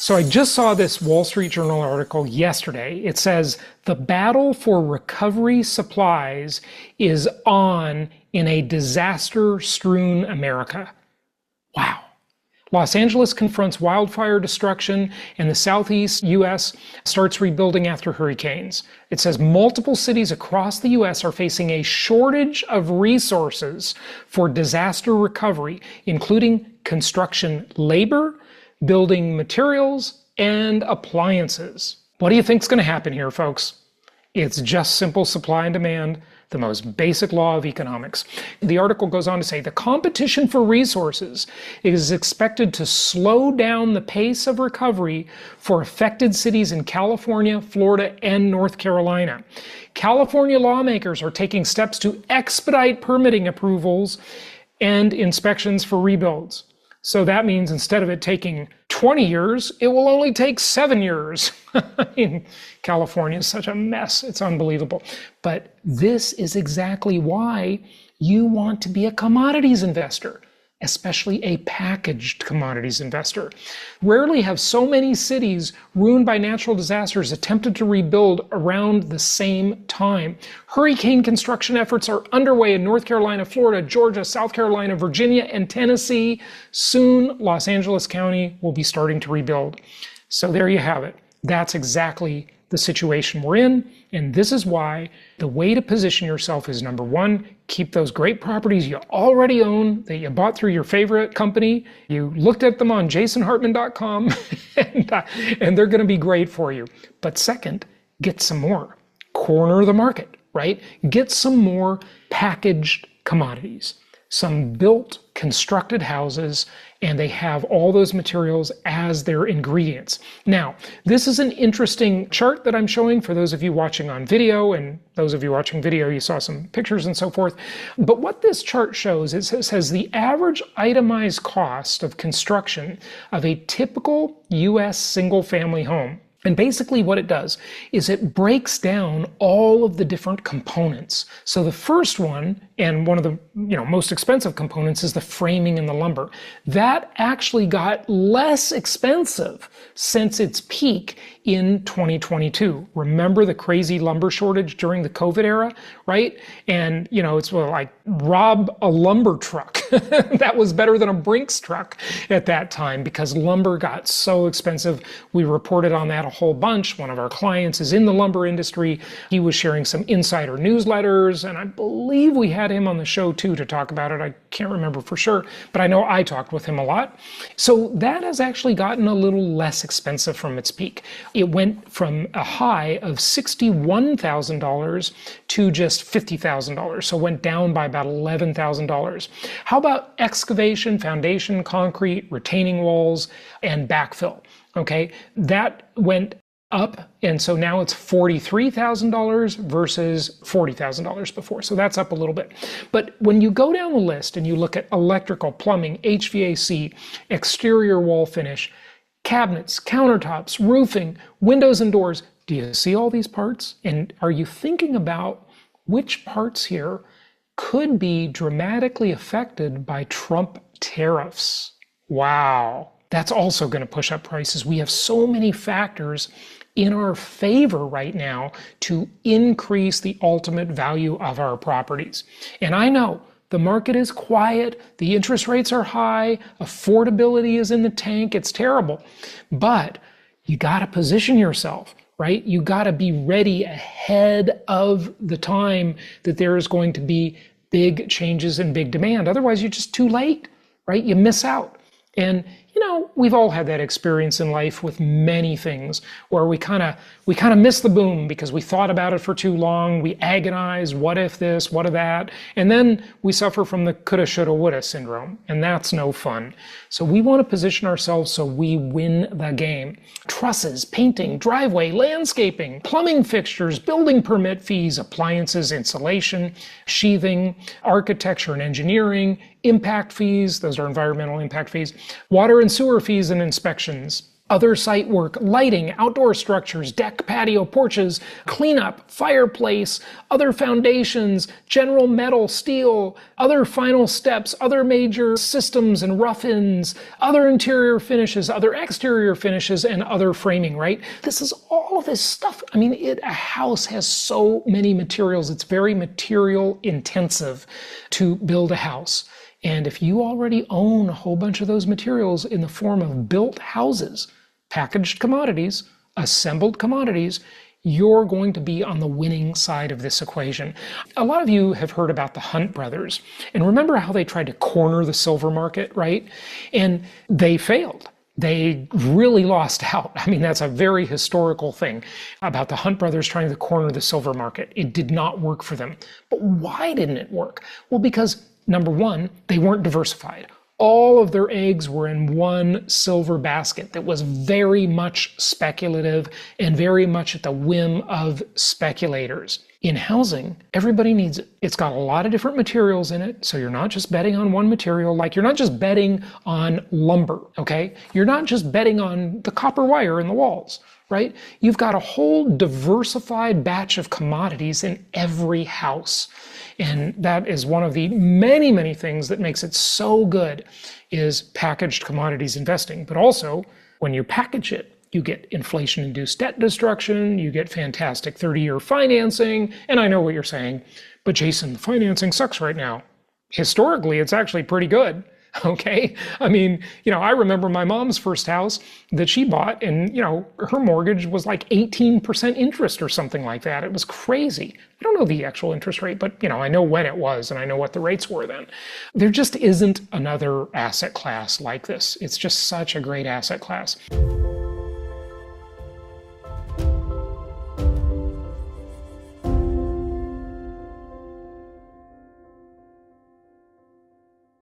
So I just saw this Wall Street Journal article yesterday. It says the battle for recovery supplies is on in a disaster-strewn America. Wow. Los Angeles confronts wildfire destruction, and the southeast U.S. starts rebuilding after hurricanes. It says multiple cities across the U.S. are facing a shortage of resources for disaster recovery, including construction labor, building materials, and appliances. What do you think is going to happen here, folks? It's just simple supply and demand, the most basic law of economics. The article goes on to say the competition for resources is expected to slow down the pace of recovery for affected cities in California, Florida, and North Carolina. California lawmakers are taking steps to expedite permitting approvals and inspections for rebuilds. So that means instead of it taking 20 years, it will only take 7 years. In California is such a mess. It's unbelievable. But this is exactly why you want to be a commodities investor, especially a packaged commodities investor. Rarely have so many cities ruined by natural disasters attempted to rebuild around the same time. Hurricane construction efforts are underway in North Carolina, Florida, Georgia, South Carolina, Virginia, and Tennessee. Soon, Los Angeles County will be starting to rebuild. So there you have it. That's exactly the situation we're in. And this is why the way to position yourself is, number one, keep those great properties you already own that you bought through your favorite company. You looked at them on jasonhartman.com and they're going to be great for you. But second, get some more. Corner the market, right? Get some more packaged commodities, some built, constructed houses, and they have all those materials as their ingredients. Now, this is an interesting chart that I'm showing for those of you watching on video, and those of you watching video, you saw some pictures and so forth. But what this chart shows, it says the average itemized cost of construction of a typical US single-family home. And basically what it does is it breaks down all of the different components. So the first one, and one of the most expensive components, is the framing and the lumber. That actually got less expensive since its peak in 2022. Remember the crazy lumber shortage during the COVID era, right? And it's like rob a lumber truck. That was better than a Brinks truck at that time because lumber got so expensive. We reported on that a whole bunch. One of our clients is in the lumber industry. He was sharing some insider newsletters, and I believe we had him on the show too to talk about it. I can't remember for sure, but I know I talked with him a lot. So that has actually gotten a little less expensive from its peak. It went from a high of $61,000 to just $50,000. So it went down by about $11,000. How about excavation, foundation, concrete, retaining walls, and backfill? Okay, that went up, and so now it's $43,000 versus $40,000 before. So that's up a little bit. But when you go down the list and you look at electrical, plumbing, HVAC, exterior wall finish, cabinets, countertops, roofing, windows and doors, do you see all these parts? And are you thinking about which parts here could be dramatically affected by Trump tariffs? Wow. That's also going to push up prices. We have so many factors in our favor right now to increase the ultimate value of our properties. And I know the market is quiet, the interest rates are high, affordability is in the tank, it's terrible. But you got to position yourself, right? You got to be ready ahead of the time that there is going to be big changes and big demand. Otherwise, you're just too late, right? You miss out. And we've all had that experience in life with many things where we kind of miss the boom because we thought about it for too long. We agonize, what if this, what if that? And then we suffer from the coulda, shoulda, woulda syndrome. And that's no fun. So we want to position ourselves so we win the game. Trusses, painting, driveway, landscaping, plumbing fixtures, building permit fees, appliances, insulation, sheathing, architecture and engineering, impact fees, those are environmental impact fees, water and sewer fees and inspections, other site work, lighting, outdoor structures, deck, patio, porches, cleanup, fireplace, other foundations, general metal, steel, other final steps, other major systems and rough-ins, other interior finishes, other exterior finishes, and other framing, right? This is all of this stuff. I mean, a house has so many materials. It's very material intensive to build a house. And if you already own a whole bunch of those materials in the form of built houses, packaged commodities, assembled commodities, you're going to be on the winning side of this equation. A lot of you have heard about the Hunt brothers. And remember how they tried to corner the silver market, right? And they failed. They really lost out. I mean, that's a very historical thing about the Hunt brothers trying to corner the silver market. It did not work for them. But why didn't it work? Well, because number one, they weren't diversified. All of their eggs were in one silver basket that was very much speculative and very much at the whim of speculators. In housing, everybody needs it. It's got a lot of different materials in it, so you're not just betting on one material, like you're not just betting on lumber, okay? You're not just betting on the copper wire in the walls, right? You've got a whole diversified batch of commodities in every house. And that is one of the many, many things that makes it so good is packaged commodities investing. But also, when you package it, you get inflation-induced debt destruction, you get fantastic 30-year financing, and I know what you're saying, but Jason, the financing sucks right now. Historically, it's actually pretty good. Okay. I mean, I remember my mom's first house that she bought and, her mortgage was like 18% interest or something like that. It was crazy. I don't know the actual interest rate, but, I know when it was and I know what the rates were then. There just isn't another asset class like this. It's just such a great asset class.